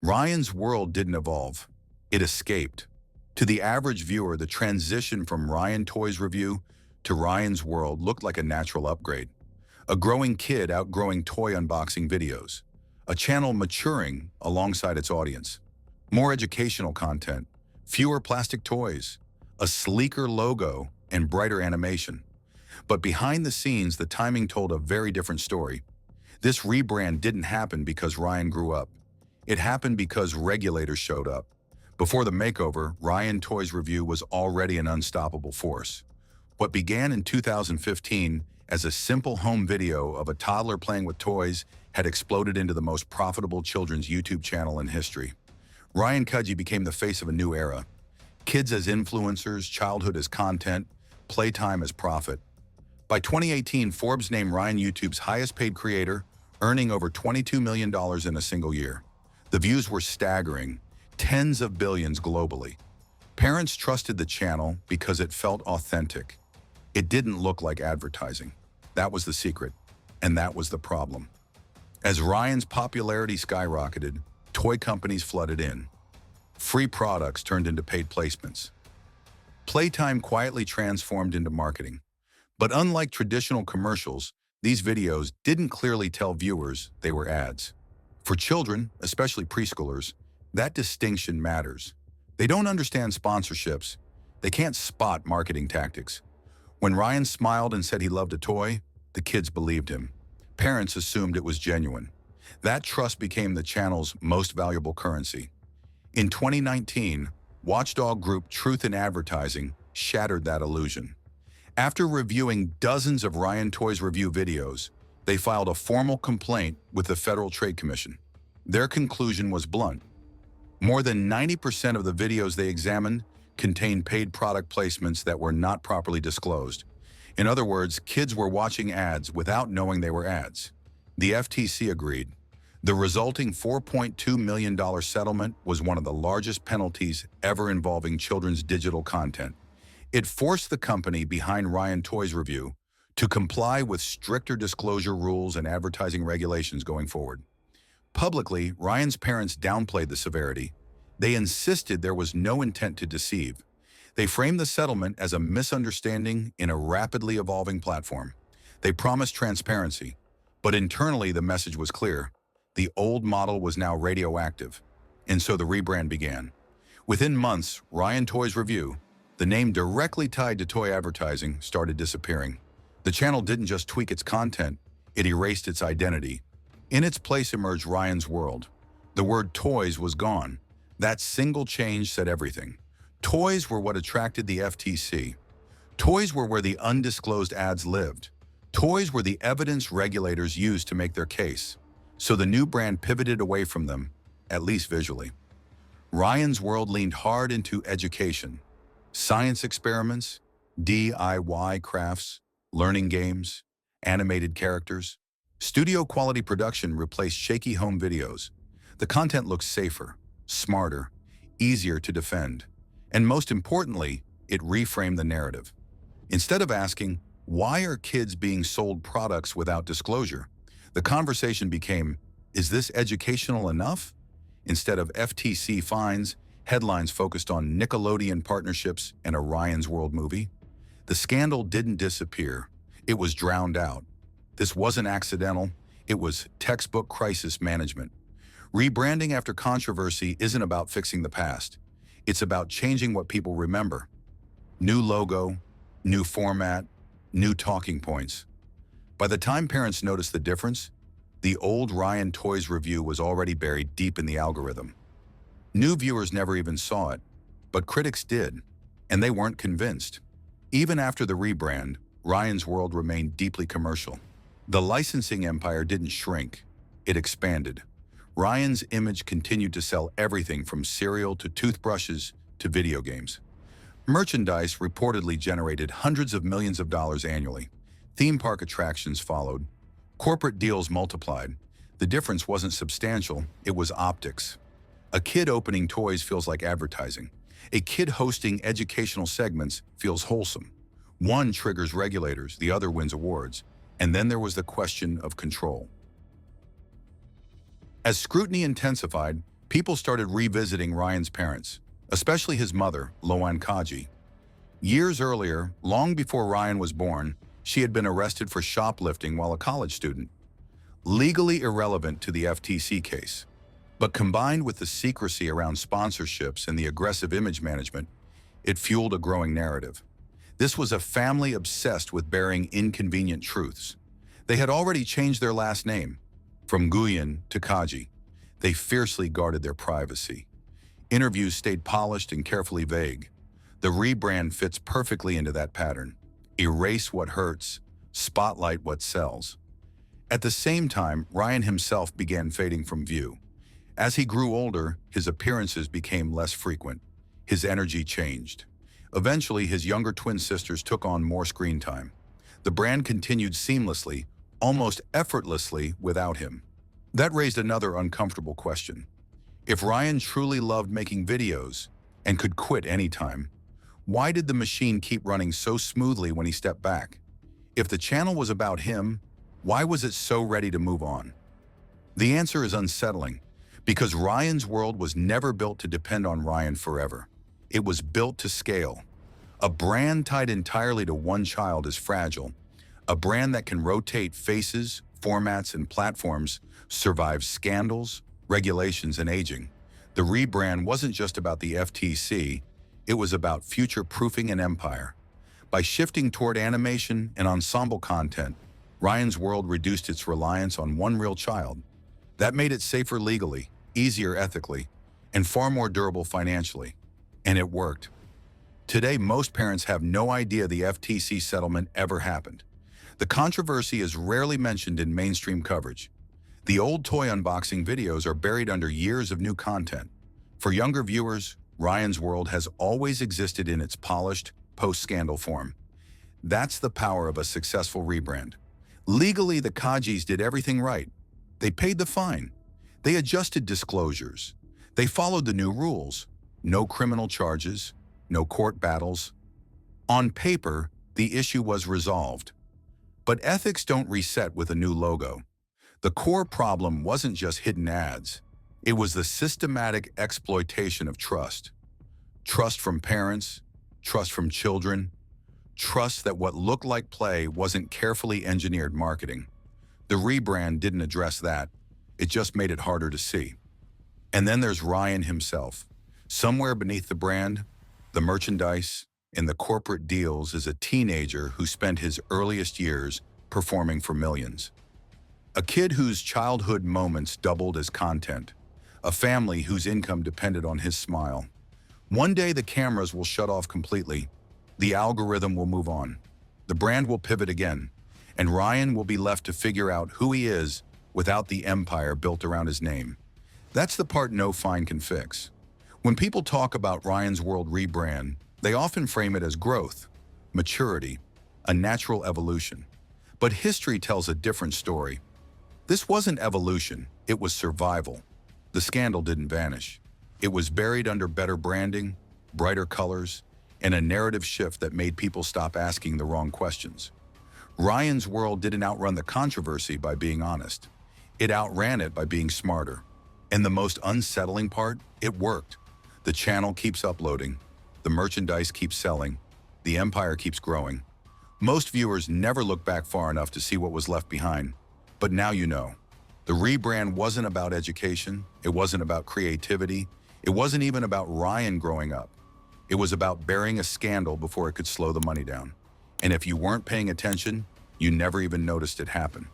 Ryan's world didn't evolve. It escaped. To the average viewer, the transition from Ryan Toysreview to Ryan's world looked like a natural upgrade. A growing kid outgrowing toy unboxing videos. A channel maturing alongside its audience. More educational content, fewer plastic toys, a sleeker logo, and brighter animation. But behind the scenes, the timing told a very different story. This rebrand didn't happen because Ryan grew up. It happened because regulators showed up. Before the makeover, Ryan Toysreview was already an unstoppable force. What began in 2015 as a simple home video of a toddler playing with toys had exploded into the most profitable children's YouTube channel in history. Ryan Toysreview became the face of a new era. Kids as influencers, childhood as content, playtime as profit. By 2018, Forbes named Ryan YouTube's highest paid creator, earning over $22 million in a single year. The views were staggering, tens of billions globally. Parents trusted the channel because it felt authentic. It didn't look like advertising. That was the secret, and that was the problem. As Ryan's popularity skyrocketed, toy companies flooded in. Free products turned into paid placements. Playtime quietly transformed into marketing. But unlike traditional commercials, these videos didn't clearly tell viewers they were ads. For children, especially preschoolers, that distinction matters. They don't understand sponsorships. They can't spot marketing tactics. When Ryan smiled and said he loved a toy, the kids believed him. Parents assumed it was genuine. That trust became the channel's most valuable currency. In 2019, watchdog group Truth in Advertising shattered that illusion. After reviewing dozens of Ryan Toysreview videos, they filed a formal complaint with the Federal Trade Commission. Their conclusion was blunt. More than 90% of the videos they examined contained paid product placements that were not properly disclosed. In other words, kids were watching ads without knowing they were ads. The FTC agreed. The resulting $4.2 million settlement was one of the largest penalties ever involving children's digital content. It forced the company behind Ryan Toysreview to comply with stricter disclosure rules and advertising regulations going forward. Publicly, Ryan's parents downplayed the severity. They insisted there was no intent to deceive. They framed the settlement as a misunderstanding in a rapidly evolving platform. They promised transparency, but internally the message was clear. The old model was now radioactive, and so the rebrand began. Within months, Ryan Toysreview, the name directly tied to toy advertising, started disappearing. The channel didn't just tweak its content, it erased its identity. In its place emerged Ryan's world. The word toys was gone. That single change said everything. Toys were what attracted the FTC. Toys were where the undisclosed ads lived. Toys were the evidence regulators used to make their case. So the new brand pivoted away from them, at least visually. Ryan's world leaned hard into education. Science experiments, DIY crafts, learning games, animated characters. Studio quality production replaced shaky home videos. The content looked safer, smarter, easier to defend. And most importantly, it reframed the narrative. Instead of asking, why are kids being sold products without disclosure? The conversation became, is this educational enough? Instead of FTC fines, headlines focused on Nickelodeon partnerships and a Ryan's World movie. The scandal didn't disappear. It was drowned out. This wasn't accidental. It was textbook crisis management. Rebranding after controversy isn't about fixing the past. It's about changing what people remember. New logo, new format, new talking points. By the time parents noticed the difference, the old Ryan Toysreview was already buried deep in the algorithm. New viewers never even saw it, but critics did, and they weren't convinced. Even after the rebrand, Ryan's world remained deeply commercial. The licensing empire didn't shrink, it expanded. Ryan's image continued to sell everything from cereal to toothbrushes to video games. Merchandise reportedly generated hundreds of millions of dollars annually. Theme park attractions followed. Corporate deals multiplied. The difference wasn't substantial, it was optics. A kid opening toys feels like advertising. A kid hosting educational segments feels wholesome. One triggers regulators, the other wins awards. And then there was the question of control. As scrutiny intensified, People started revisiting Ryan's parents, especially his mother, Loan Kaji. Years earlier, long before Ryan was born, she had been arrested for shoplifting while a college student, legally irrelevant to the FTC case. But combined with the secrecy around sponsorships and the aggressive image management, it fueled a growing narrative. This was a family obsessed with bearing inconvenient truths. They had already changed their last name, from Nguyen to Kaji. They fiercely guarded their privacy. Interviews stayed polished and carefully vague. The rebrand fits perfectly into that pattern. Erase what hurts, spotlight what sells. At the same time, Ryan himself began fading from view. As he grew older, his appearances became less frequent. His energy changed. Eventually, his younger twin sisters took on more screen time. The brand continued seamlessly, almost effortlessly, without him. That raised another uncomfortable question. If Ryan truly loved making videos and could quit anytime, why did the machine keep running so smoothly when he stepped back? If the channel was about him, why was it so ready to move on? The answer is unsettling, because Ryan's world was never built to depend on Ryan forever. It was built to scale. A brand tied entirely to one child is fragile. A brand that can rotate faces, formats, and platforms survives scandals, regulations, and aging. The rebrand wasn't just about the FTC, it was about future-proofing an empire. By shifting toward animation and ensemble content, Ryan's world reduced its reliance on one real child. That made it safer legally, easier ethically, and far more durable financially. And it worked. Today, most parents have no idea the FTC settlement ever happened. The controversy is rarely mentioned in mainstream coverage. The old toy unboxing videos are buried under years of new content. For younger viewers, Ryan's world has always existed in its polished, post-scandal form. That's the power of a successful rebrand. Legally, the Kajis did everything right. They paid the fine. They adjusted disclosures. They followed the new rules. No criminal charges, no court battles. On paper, the issue was resolved. But ethics don't reset with a new logo. The core problem wasn't just hidden ads. It was the systematic exploitation of trust. Trust from parents, trust from children, trust that what looked like play wasn't carefully engineered marketing. The rebrand didn't address that. It just made it harder to see. And then there's Ryan himself. Somewhere beneath the brand, the merchandise, and the corporate deals is a teenager who spent his earliest years performing for millions. A kid whose childhood moments doubled as content. A family whose income depended on his smile. One day the cameras will shut off completely. The algorithm will move on. The brand will pivot again. And Ryan will be left to figure out who he is without the empire built around his name. That's the part no fine can fix. When people talk about Ryan's World rebrand, they often frame it as growth, maturity, a natural evolution. But history tells a different story. This wasn't evolution, it was survival. The scandal didn't vanish. It was buried under better branding, brighter colors, and a narrative shift that made people stop asking the wrong questions. Ryan's World didn't outrun the controversy by being honest. It outran it by being smarter. And the most unsettling part, it worked. The channel keeps uploading, the merchandise keeps selling, the empire keeps growing. Most viewers never look back far enough to see what was left behind. But now you know. The rebrand wasn't about education, it wasn't about creativity, it wasn't even about Ryan growing up. It was about burying a scandal before it could slow the money down. And if you weren't paying attention, you never even noticed it happen.